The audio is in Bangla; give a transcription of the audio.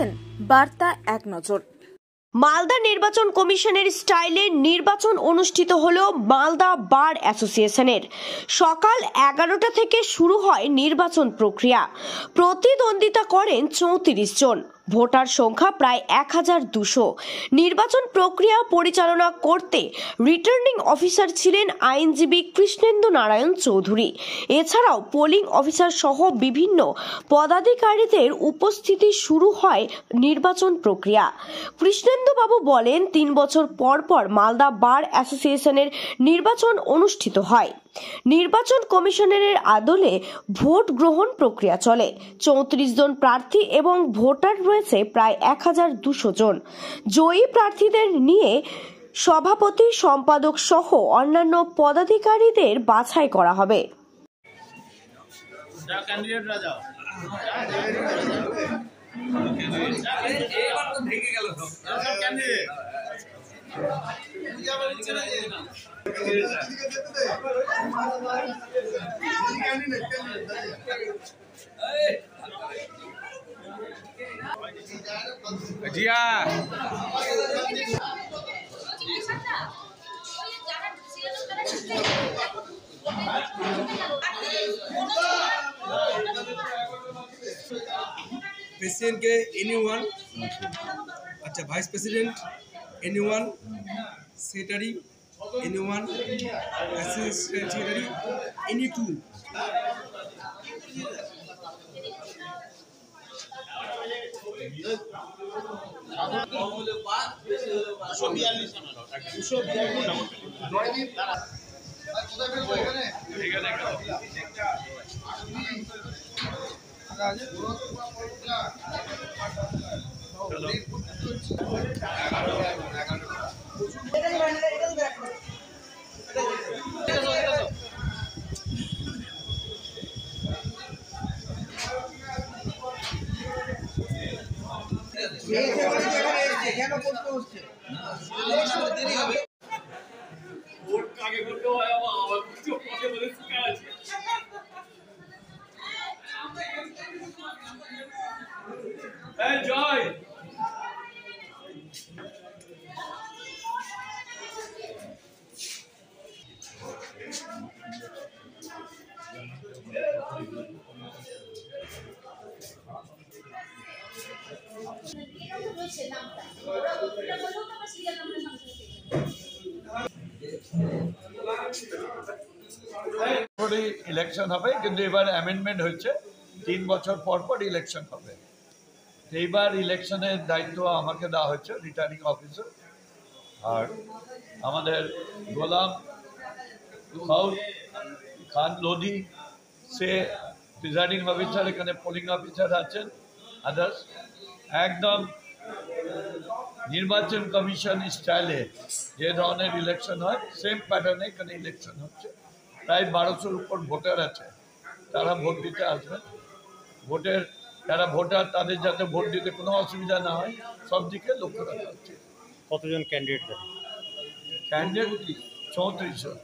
দেখছেন বার্তা এক নজর। মালদা নির্বাচন কমিশনের স্টাইলে নির্বাচন অনুষ্ঠিত হলো মালদা বার অ্যাসোসিয়েশনের। সকাল 11টা থেকে শুরু হয় নির্বাচন প্রক্রিয়া। প্রতিদ্বন্দ্বিতা করেন 34 জন। ভোটার সংখ্যা প্রায় 1200। নির্বাচন প্রক্রিয়া পরিচালনা করতে রিটার্নিং অফিসার ছিলেন আইনজীবী কৃষ্ণেন্দু নারায়ণ চৌধুরী। এছাড়াও পোলিং অফিসার সহ বিভিন্ন পদাধিকারীদের উপস্থিতি শুরু হয় নির্বাচন প্রক্রিয়া। কৃষ্ণেন্দু বাবু বলেন, 3 বছর পর পর মালদা বার অ্যাসোসিয়েশনের নির্বাচন অনুষ্ঠিত হয়। নির্বাচন কমিশনের আদলে ভোট গ্রহণ প্রক্রিয়া চলে। 34 জন প্রার্থী এবং ভোটার রয়েছে প্রায় 1200 জন। জয়ী প্রার্থীদের নিয়ে সভাপতি, সম্পাদক সহ অন্যান্য পদাধিকারীদের বাছাই করা হবে। प्रेसिडेंट के एनीवन, अच्छा vice president anyone, secretary anyone, assistant secretary एनी2। জয় ইলেকশন হবে, কিন্তু এবার অ্যামেন্ডমেন্ট হয়েছে, 3 বছর পর পর ইলেকশন হবে। এইবার ইলেকশনের দায়িত্ব আমাকে দেওয়া হয়েছে, রিটার্নিং অফিসার। আর আমাদের গোলাম খান লোধি, সে প্রিজাইডিং অফিসার, এখানে পোলিং অফিসার আছেন, আদার্স। একদম নির্বাচন কমিশন স্টাইলে যে ধরনের ইলেকশন হয়, সেম প্যাটার্নে এখানে ইলেকশন হচ্ছে। প্রায় 1200-র উপর ভোটার আছে, তারা ভোট দিতে আসবেন। যারা ভোটার, তাদের যাতে ভোট দিতে কোনো অসুবিধা না হয়, সব দিকে লক্ষ্য রাখা হচ্ছে। কতজন ক্যান্ডিডেট? ক্যান্ডিডেট 34 জন।